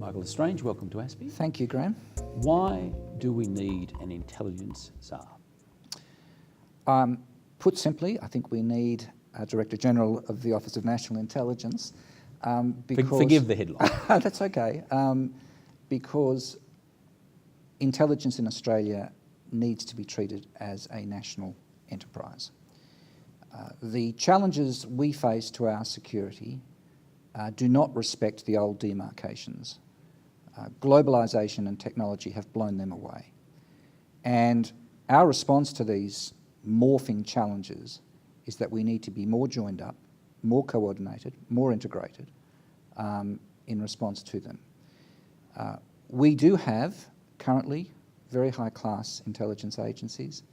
Michael Lestrange, welcome to ASPI. Thank you, Graeme. Why do we need an Intelligence Czar? Put simply, I think we need a Director General of the Office of National Intelligence. Forgive the headline. That's okay. Because intelligence in Australia needs to be treated as a national enterprise. The challenges we face to our security do not respect the old demarcations. Globalisation and technology have blown them away. And our response to these morphing challenges is that we need to be more joined up, more coordinated, more integrated in response to them. We do have currently very high-class intelligence agencies,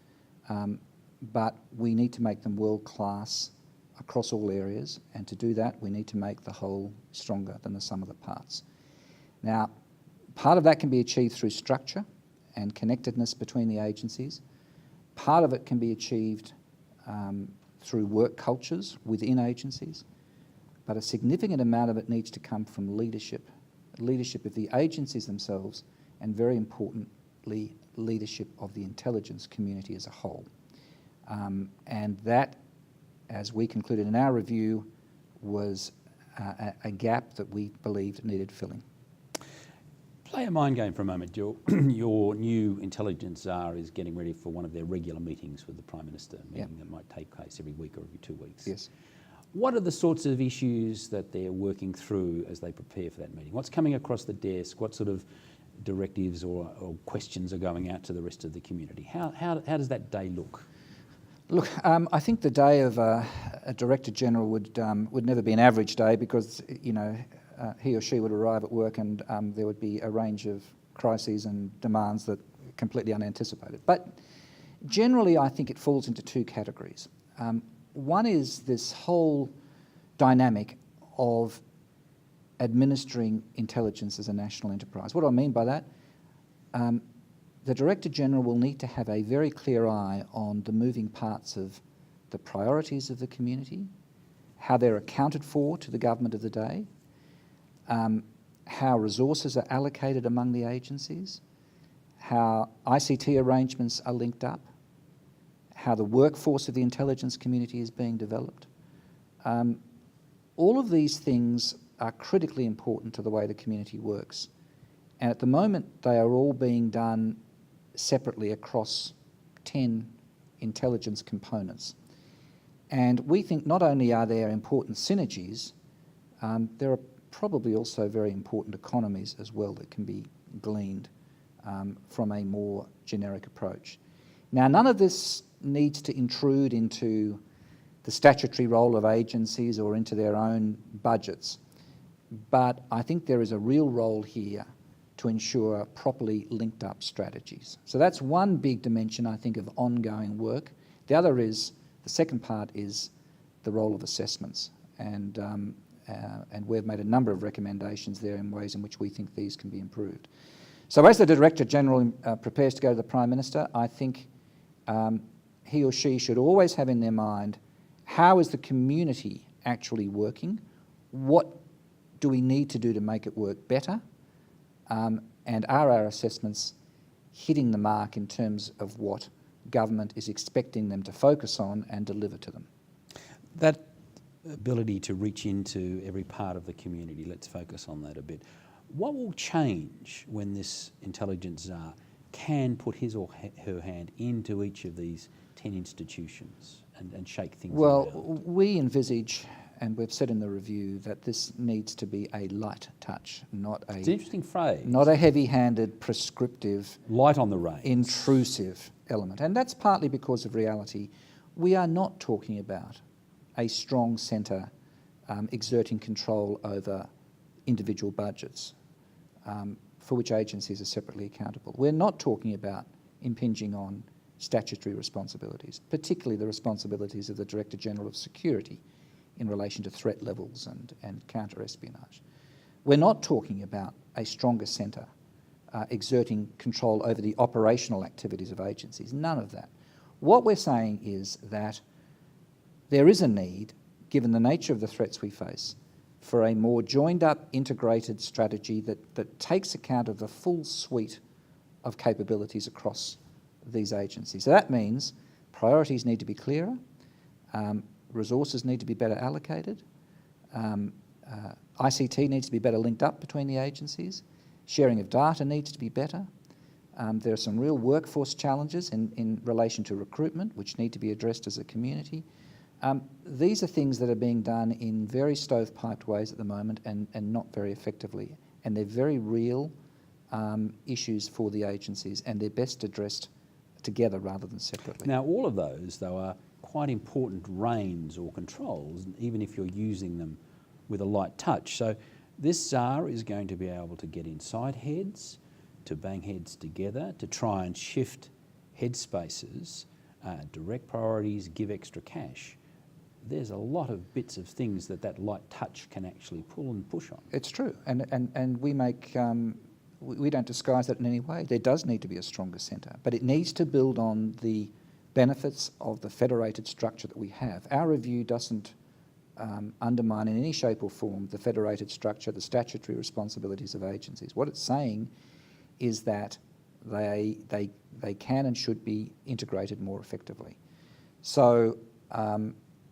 but we need to make them world-class across all areas, and to do that we need to make the whole stronger than the sum of the parts. Now, part of that can be achieved through structure and connectedness between the agencies. Part of it can be achieved through work cultures within agencies, but a significant amount of it needs to come from leadership of the agencies themselves, and very importantly, leadership of the intelligence community as a whole. And that, as we concluded in our review, was a gap that we believed needed filling. Play a mind game for a moment. Your new Intelligence Czar is getting ready for one of their regular meetings with the Prime Minister, a meeting that might take place every week or every 2 weeks. Yes. What are the sorts of issues that they're working through as they prepare for that meeting? What's coming across the desk? What sort of directives or questions are going out to the rest of the community? How does that day look? Look, I think the day of a Director General would never be an average day, because he or she would arrive at work and there would be a range of crises and demands that are completely unanticipated. But generally, I think it falls into two categories. One is this whole dynamic of administering intelligence as a national enterprise. What do I mean by that? The Director General will need to have a very clear eye on the moving parts of the priorities of the community, how they're accounted for to the government of the day, how resources are allocated among the agencies, how ICT arrangements are linked up, how the workforce of the intelligence community is being developed. All of these things are critically important to the way the community works. And at the moment, they are all being done separately across 10 intelligence components. And we think not only are there important synergies, there are probably also very important economies as well that can be gleaned from a more generic approach. Now, none of this needs to intrude into the statutory role of agencies or into their own budgets, but I think there is a real role here to ensure properly linked up strategies. So that's one big dimension, I think, of ongoing work. The other is, the second part is the role of assessments, and we've made a number of recommendations there in ways in which we think these can be improved. So as the Director General prepares to go to the Prime Minister, I think he or she should always have in their mind, how is the community actually working? What do we need to do to make it work better? And are our assessments hitting the mark in terms of what government is expecting them to focus on and deliver to them? That ability to reach into every part of the community, let's focus on that a bit. What will change when this Intelligence Czar can put his or her hand into each of these 10 institutions and shake things Well, around? we envisage, and we've said in the review, that this needs to be a light touch, not a... It's an interesting phrase. Not a heavy-handed, prescriptive... Light on the reins. ...intrusive element. And that's partly because of reality. We are not talking about a strong centre exerting control over individual budgets, for which agencies are separately accountable. We're not talking about impinging on statutory responsibilities, particularly the responsibilities of the Director General of Security in relation to threat levels and counter-espionage. We're not talking about a stronger centre exerting control over the operational activities of agencies, none of that. What we're saying is that there is a need, given the nature of the threats we face, for a more joined-up, integrated strategy that takes account of the full suite of capabilities across these agencies. So that means priorities need to be clearer, resources need to be better allocated, ICT needs to be better linked up between the agencies, sharing of data needs to be better. There are some real workforce challenges in relation to recruitment which need to be addressed as a community. These are things that are being done in very stovepiped ways at the moment and not very effectively, and they're very real issues for the agencies, and they're best addressed together rather than separately. Now, all of those, though, are quite important reins or controls, even if you're using them with a light touch. So this Czar is going to be able to get inside heads, to bang heads together, to try and shift headspaces, direct priorities, give extra cash. There's a lot of bits of things that light touch can actually pull and push on. It's true, and we make, we don't disguise that in any way. There does need to be a stronger centre, but it needs to build on the benefits of the federated structure that we have. Our review doesn't undermine in any shape or form the federated structure, the statutory responsibilities of agencies. What it's saying is that they can and should be integrated more effectively. So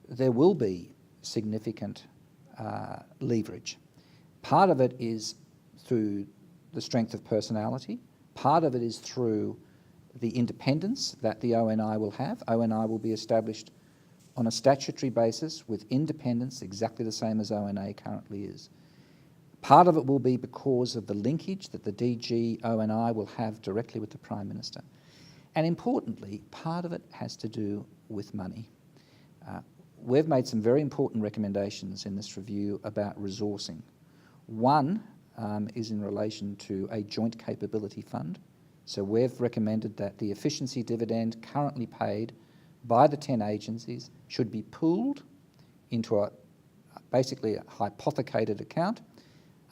there will be significant leverage. Part of it is through the strength of personality. Part of it is through the independence that the ONI will have. ONI will be established on a statutory basis with independence exactly the same as ONA currently is. Part of it will be because of the linkage that the DG ONI will have directly with the Prime Minister. And importantly, part of it has to do with money. We've made some very important recommendations in this review about resourcing. One is in relation to a joint capability fund. So we've recommended that the efficiency dividend currently paid by the 10 agencies should be pooled into basically a hypothecated account,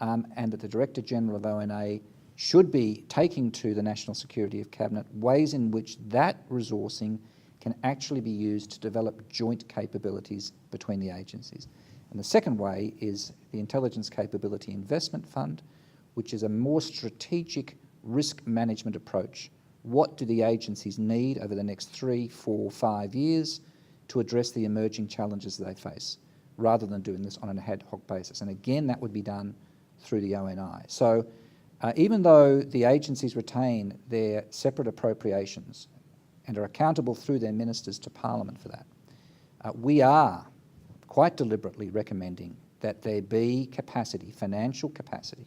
and that the Director General of ONA should be taking to the National Security of Cabinet ways in which that resourcing can actually be used to develop joint capabilities between the agencies. And the second way is the Intelligence Capability Investment Fund, which is a more strategic risk management approach. What do the agencies need over the next 3, 4, 5 years to address the emerging challenges they face, rather than doing this on an ad hoc basis? And again, that would be done through the ONI. So even though the agencies retain their separate appropriations and are accountable through their ministers to Parliament for that, we are quite deliberately recommending that there be capacity, financial capacity,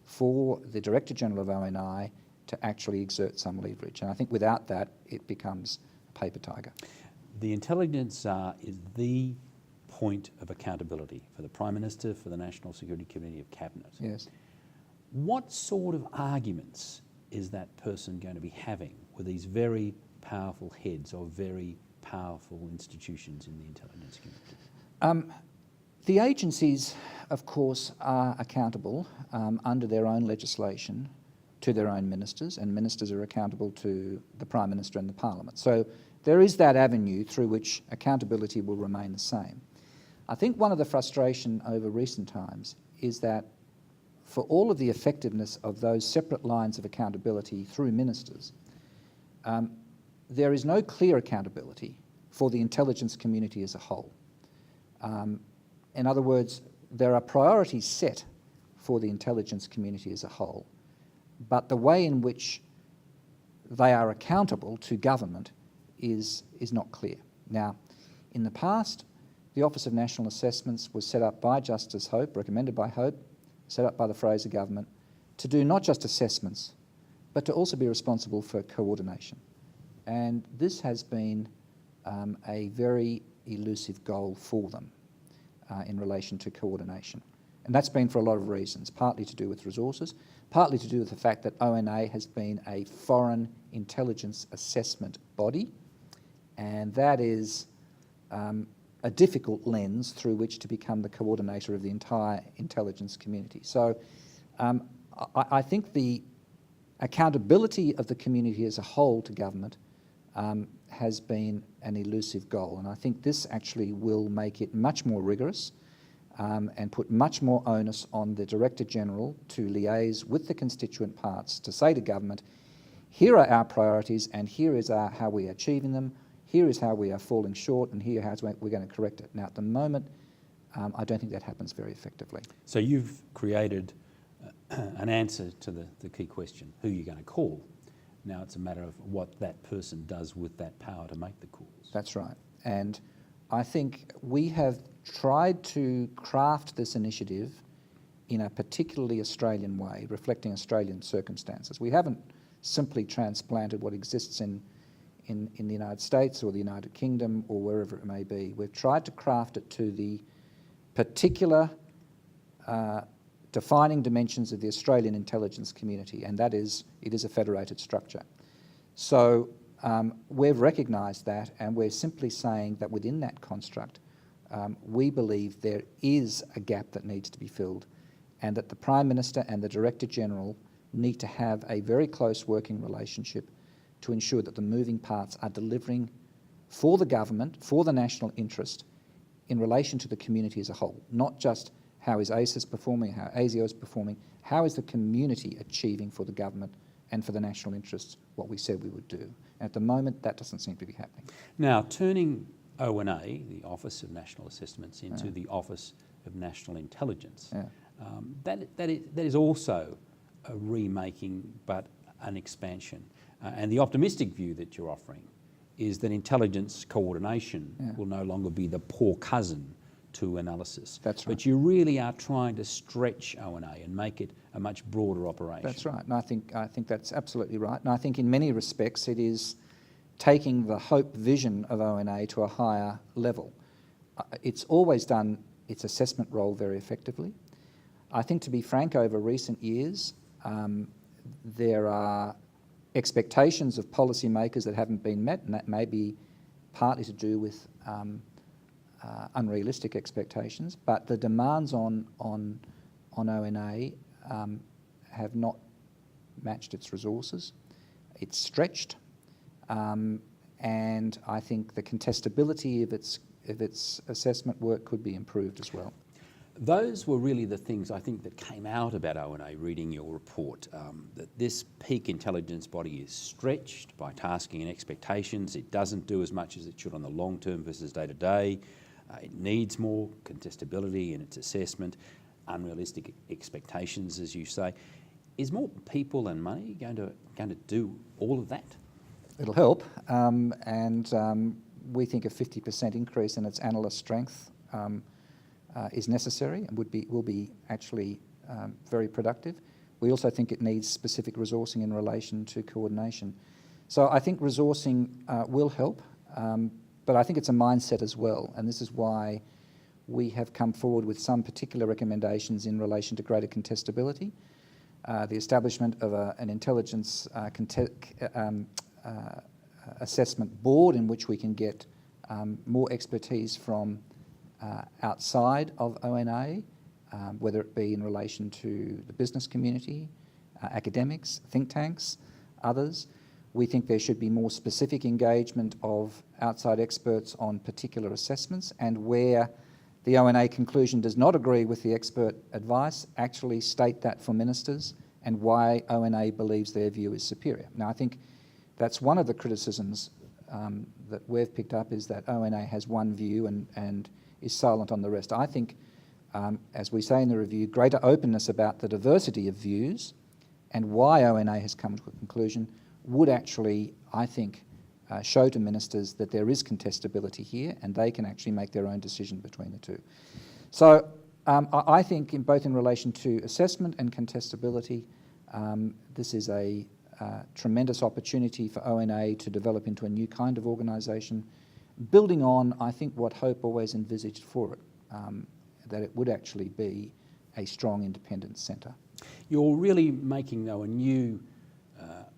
for the Director General of ONI to actually exert some leverage. And I think without that, it becomes a paper tiger. The Intelligence Czar is the point of accountability for the Prime Minister, for the National Security Committee of Cabinet. Yes. What sort of arguments is that person going to be having with these very powerful heads of very powerful institutions in the intelligence community? The agencies, of course, are accountable under their own legislation to their own ministers, and ministers are accountable to the Prime Minister and the Parliament. So there is that avenue through which accountability will remain the same. I think one of the frustration over recent times is that for all of the effectiveness of those separate lines of accountability through ministers, there is no clear accountability for the intelligence community as a whole. In other words, there are priorities set for the intelligence community as a whole, but the way in which they are accountable to government is not clear. Now, in the past, the Office of National Assessments was set up by Justice Hope, recommended by Hope, set up by the Fraser government, to do not just assessments, but to also be responsible for coordination. And this has been a very elusive goal for them in relation to coordination. And that's been for a lot of reasons, partly to do with resources, partly to do with the fact that ONA has been a foreign intelligence assessment body, and that is a difficult lens through which to become the coordinator of the entire intelligence community. So I think the accountability of the community as a whole to government has been an elusive goal, and I think this actually will make it much more rigorous. and put much more onus on the Director General to liaise with the constituent parts to say to government, here are our priorities and here is how we are achieving them, here is how we are falling short, and here how we're going to correct it. Now, at the moment, I don't think that happens very effectively. So you've created an answer to the key question, who you're going to call. Now it's a matter of what that person does with that power to make the calls. That's right. And I think we have tried to craft this initiative in a particularly Australian way, reflecting Australian circumstances. We haven't simply transplanted what exists in the United States or the United Kingdom or wherever it may be. We've tried to craft it to the particular defining dimensions of the Australian intelligence community, and that is, it is a federated structure. So we've recognised that, and we're simply saying that within that construct, we believe there is a gap that needs to be filled, and that the Prime Minister and the Director General need to have a very close working relationship to ensure that the moving parts are delivering for the government, for the national interest, in relation to the community as a whole, not just how is ACES performing, how ASIO is performing, how is the community achieving for the government and for the national interests what we said we would do. And at the moment, that doesn't seem to be happening. Now, turning ONA, the Office of National Assessments, into the Office of National Intelligence, that is also a remaking but an expansion. And the optimistic view that you're offering is that intelligence coordination will no longer be the poor cousin to analysis. That's right. But you really are trying to stretch ONA and make it a much broader operation. That's right, and I think that's absolutely right. And I think in many respects it is taking the hope vision of ONA to a higher level. It's always done its assessment role very effectively. I think, to be frank, over recent years, there are expectations of policymakers that haven't been met, and that may be partly to do with unrealistic expectations, but the demands on ONA have not matched its resources. It's stretched, and I think the contestability of its assessment work could be improved as well. Those were really the things I think that came out about ONA reading your report, that this peak intelligence body is stretched by tasking and expectations. It doesn't do as much as it should on the long term versus day to day. It needs more contestability in its assessment, unrealistic expectations, as you say. Is more people and money going to do all of that? It'll help, and we think a 50% increase in its analyst strength is necessary and will be actually very productive. We also think it needs specific resourcing in relation to coordination. So I think resourcing will help, but I think it's a mindset as well, and this is why we have come forward with some particular recommendations in relation to greater contestability, the establishment of an intelligence assessment board in which we can get more expertise from outside of ONA, whether it be in relation to the business community, academics, think tanks, others. We think there should be more specific engagement of outside experts on particular assessments, and where the ONA conclusion does not agree with the expert advice, actually state that for ministers and why ONA believes their view is superior. Now, I think that's one of the criticisms that we've picked up, is that ONA has one view and is silent on the rest. I think, as we say in the review, greater openness about the diversity of views and why ONA has come to a conclusion would actually, I think, show to ministers that there is contestability here and they can actually make their own decision between the two. So I think both in relation to assessment and contestability, this is a tremendous opportunity for ONA to develop into a new kind of organisation, building on, I think, what Hope always envisaged for it, that it would actually be a strong independent centre. You're really making, though, a new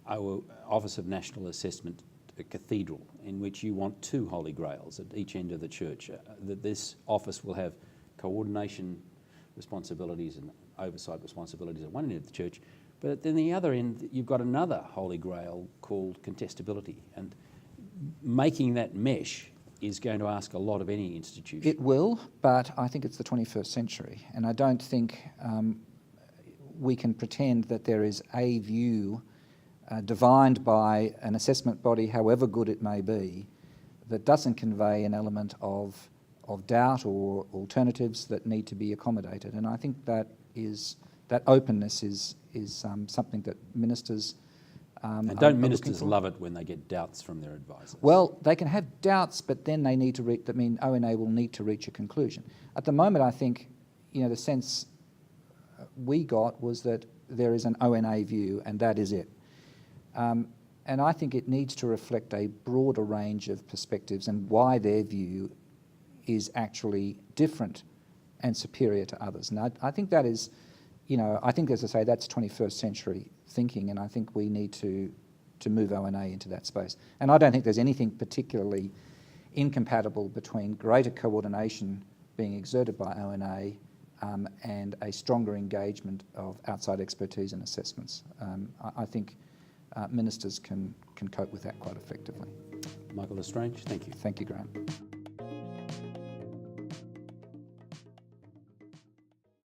our Office of National Assessment a cathedral in which you want two holy grails at each end of the church, that this office will have coordination responsibilities and oversight responsibilities at one end of the church, but at then the other end you've got another holy grail called contestability, and making that mesh is going to ask a lot of any institution. It will, but I think it's the 21st century, and I don't think we can pretend that there is a view divined by an assessment body, however good it may be, that doesn't convey an element of doubt or alternatives that need to be accommodated. And I think that openness is something that ministers and don't ministers love it when they get doubts from their advisors? Well, they can have doubts, but then they need to reach. That mean ONA will need to reach a conclusion. At the moment, I think, the sense we got was that there is an ONA view, and that is it. And I think it needs to reflect a broader range of perspectives and why their view is actually different and superior to others. And I think that is, I think, as I say, that's 21st century thinking, and I think we need to move ONA into that space. And I don't think there's anything particularly incompatible between greater coordination being exerted by ONA and a stronger engagement of outside expertise and assessments. I think ministers can cope with that quite effectively. Michael L'Estrange, thank you. Thank you, Graeme.